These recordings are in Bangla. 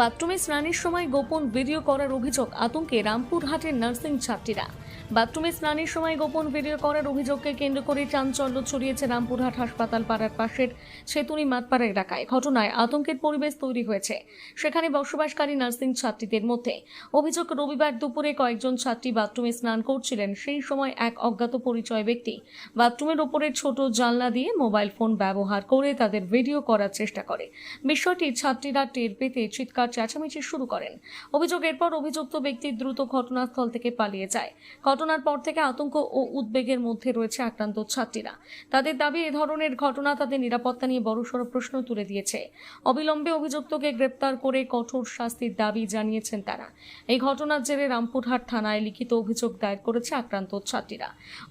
বাথরুমে স্নানের সময় গোপন ভিডিও করার অভিযোগ আতঙ্কে রামপুরহাটের নার্সিং ছাত্রীরা। বাথরুমে স্নানের সময় গোপন ভিডিও করার অভিযোগকে কেন্দ্র করে চাঞ্চল্য ছড়িয়েছে রামপুরহাট হাসপাতাল পাড়ার পাশের সেতুনি মাতপাড়া এলাকায়। ঘটনায় আতঙ্কের পরিবেশ তৈরি হয়েছে সেখানে বসবাসকারী নার্সিং ছাত্রীদের মধ্যে। অভিযোগ, রবিবার দুপুরে কয়েকজন ছাত্রী বাথরুমে স্নান করছিলেন। সেই সময় এক অজ্ঞাত পরিচয় ব্যক্তি বাথরুমের ওপরের ছোট জানলা দিয়ে মোবাইল ফোন ব্যবহার করে তাদের ভিডিও করার চেষ্টা করে। বিষয়টি ছাত্রীরা টের পেতে চিৎকার চেঁচামেচি শুরু করেন। অভিযোগের পর অভিযুক্ত ব্যক্তি দ্রুত ঘটনাস্থল থেকে পালিয়ে যায়। ঘটনার পর থেকে আতঙ্ক ও উদ্বেগের মধ্যে রয়েছে আক্রান্ত ছাত্রীরা। তাদের দাবি, এ ধরনের ঘটনা তাদের নিরাপত্তা নিয়ে বড়সড় প্রশ্ন তুলে দিয়েছে। অবিলম্বে অভিযুক্তকে গ্রেপ্তার করে কঠোর শাস্তির দাবি জানিয়েছেন তারা। এই ঘটনার জেরে রামপুরহাট থানায় লিখিত অভিযোগ দায়ের করেছে আক্রান্ত ছাত্রীরা।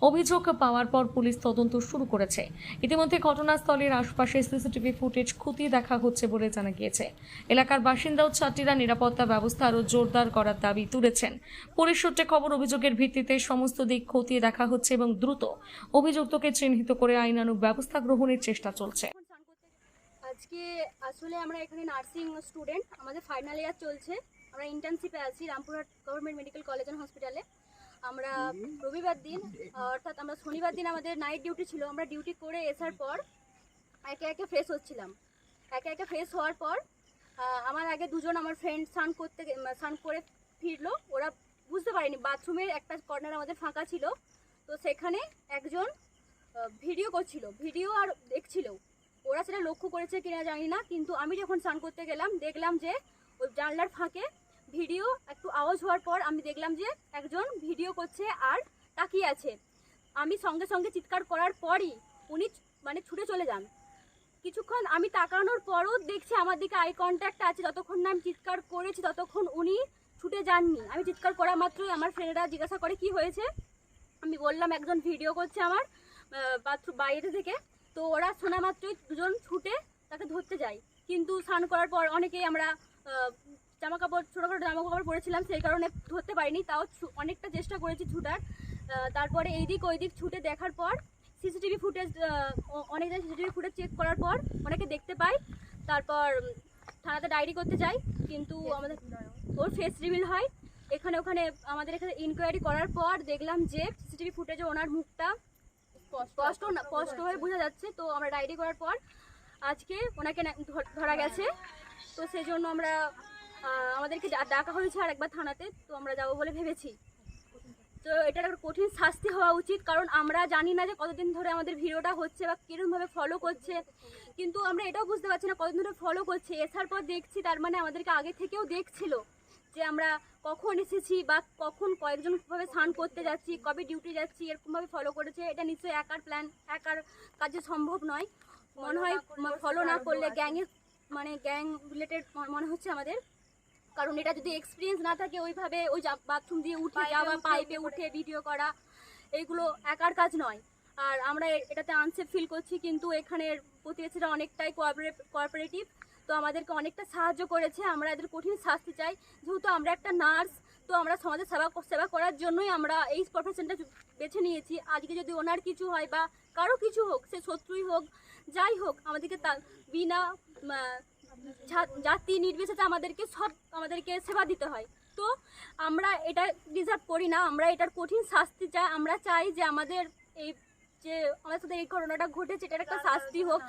অভিযোগ পাওয়ার পর পুলিশ তদন্ত শুরু করেছে। ইতিমধ্যে ঘটনাস্থলের আশপাশে সিসিটিভি ফুটেজ খতিয়ে দেখা হচ্ছে বলে জানা গিয়েছে। এলাকার বাসিন্দা ও ছাত্রীরা নিরাপত্তা ব্যবস্থা আরও জোরদার করার দাবি তুলেছেন। পুলিশ সূত্রে খবর, অভিযোগের ভিত্তিতে সমস্ত দিক খতিয়ে দেখা হচ্ছে এবং দ্রুত অভিযুক্তকে চিহ্নিত করে আইনানুগ ব্যবস্থা গ্রহণের চেষ্টা চলছে। আজকে আসলে আমরা এখানে নার্সিং স্টুডেন্ট, আমাদের ফাইনাল ইয়ার চলছে। আমরা ইন্টার্নশিপে আছি Rampurhat government medical college and হসপিটালে। আমরা রবিবার দিন অর্থাৎ আমরা শনিবার দিন আমাদের নাইট ডিউটি ছিল। আমরা ডিউটি করে আসার পর একে একে ফ্রেশ হচ্ছিলাম। একে একে ফ্রেশ হওয়ার পর আমার আগে দুজন আমার ফ্রেন্ড স্নান করে ফিরলো। ওরা বুঝতে পারেনি বাথরুমের একটা কর্নার আমাদের ফাঁকা ছিল, তো সেখানে একজন ভিডিও করছিল, ভিডিও আর দেখছিল। ওরা সেটা লক্ষ্য করেছে কিনা জানি না, কিন্তু আমি যখন স্নান করতে গেলাম দেখলাম যে ওই জানলার ফাঁকে ভিডিও একটু আওয়াজ হওয়ার পর আমি দেখলাম যে একজন ভিডিও করছে আর তাকিয়ে আছে। আমি সঙ্গে সঙ্গে চিৎকার করার পরই উনি ছুটে চলে যান। কিছুক্ষণ আমি তাকানোর পরও দেখছি আমার দিকে আই কন্ট্যাক্ট আছে। যতক্ষণ না আমি চিৎকার করেছি ততক্ষণ উনি ছুটে যাননি। আমি চিৎকার করা মাত্রই আমার ফ্রেন্ডরা জিজ্ঞাসা করে কি হয়েছে। আমি বললাম একজন ভিডিও করছে আমার বাথরুম বাইরে থেকে। তো ওরা শোনা মাত্রই দুজন ছুটে তাকে ধরতে যায়। কিন্তু স্নান করার পর অনেকেই আমরা জামাকাপড়, ছোটোখাটো জামাকাপড় পরেছিলাম, সেই কারণে ধরতে পারিনি। তাও অনেকটা চেষ্টা করেছি ছুটার। তারপরে এইদিক ওইদিক ছুটে দেখার পর সিসিটিভি ফুটেজ, অনেক জায়গায় সিসিটিভি ফুটেজ চেক করার পর অনেকে দেখতে পাই। তারপর থানাতে ডায়েরি করতে যাই, কিন্তু আমাদের ওর ফেস রিভিল হয়। ওখানে আমাদের এখানে ইনকোয়ারি করার পর দেখলাম যে সিসিটিভি ফুটেজে ওনার মুখটা স্পষ্ট হয়ে বোঝা যাচ্ছে। তো আমরা ডায়েরি করার পর আজকে ওনাকে ধরা গেছে। তো সেই জন্য আমরা আমাদেরকে ডাকা হয়েছে আর একবার থানাতে। তো আমরা যাবো বলে ভেবেছি। তো এটার একটা কঠিন শাস্তি হওয়া উচিত, কারণ আমরা জানি না যে কতদিন ধরে আমাদের ভিডিওটা হচ্ছে বা কীরকমভাবে ফলো করছে। কিন্তু আমরা এটাও বুঝতে পারছি না কতদিন ধরে ফলো করছে। এসার পর দেখছি তার মানে আমাদেরকে আগে থেকেও দেখছিল যে আমরা কখন এসেছি বা কখন কয়েকজনভাবে স্নান করতে যাচ্ছি, কবে ডিউটি যাচ্ছি, এরকমভাবে ফলো করেছে। এটা নিশ্চয়ই একার প্ল্যান, একার কাজে সম্ভব নয়। মনে হয় ফলো না করলে গ্যাং রিলেটেড মনে হচ্ছে আমাদের। কারণ এটা যদি এক্সপিরিয়েন্স না থাকে ওইভাবে ওই বাথরুম দিয়ে উঠে যাওয়া, পাইপে উঠে ভিডিও করা, এইগুলো একার কাজ নয়। আর আমরা এটাতে আনসেফ ফিল করছি, কিন্তু এখানের প্রতিবেশীরা অনেকটাই কোঅপারেটিভ। তো আমাদেরকে অনেকটা সাহায্য করেছে। আমরা এদের কঠিন শাস্তি চাই। যেহেতু আমরা একটা নার্স, তো আমরা সমাজের সেবা করার জন্যই আমরা এই প্রফেশনটা বেছে নিয়েছি। আজকে যদি ওনার কিছু হয় বা কারো কিছু হোক, সে শত্রুই হোক, যাই হোক, আমাদেরকে বিনা জাতি নির্বিশেষে আমাদেরকে সেবা দিতে হয়। তো আমরা এটা ডিজার্ভ করি না। আমরা এটার কঠিন শাস্তি চাই। আমরা চাই যে আমাদের আমাদের সাথে এই ঘটনাটা ঘটেছে, এটার একটা শাস্তি হোক।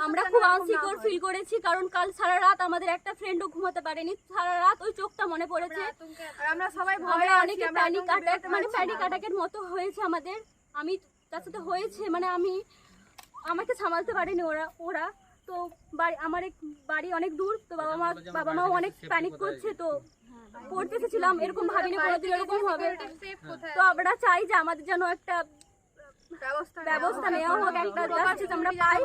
আমরা খুব আনসিকিউর ফিল করেছি, কারণ কাল সারা রাত আমাদের একটা ফ্রেন্ডও ঘুমাতে পারেনি। সারা রাত ওই চোখটা মনে পড়েছে। আমরা অনেকে প্যানিক অ্যাটাকের মতো হয়েছে আমাদের। আমি তার সাথে হয়েছে, আমাকে সামালতে পারেনি ওরা। তো আমার বাড়ি অনেক দূর, তো বাবা মাও অনেক প্যানিক করছে। তো পড়তে এসেছিলাম, এরকম ভাবিনি কোনোদিন এরকম হবে। তো আমরা চাই যে আমাদের যেন একটা ব্যবস্থা নেওয়া হোক, একটা জাস্টিস আমরা পাই।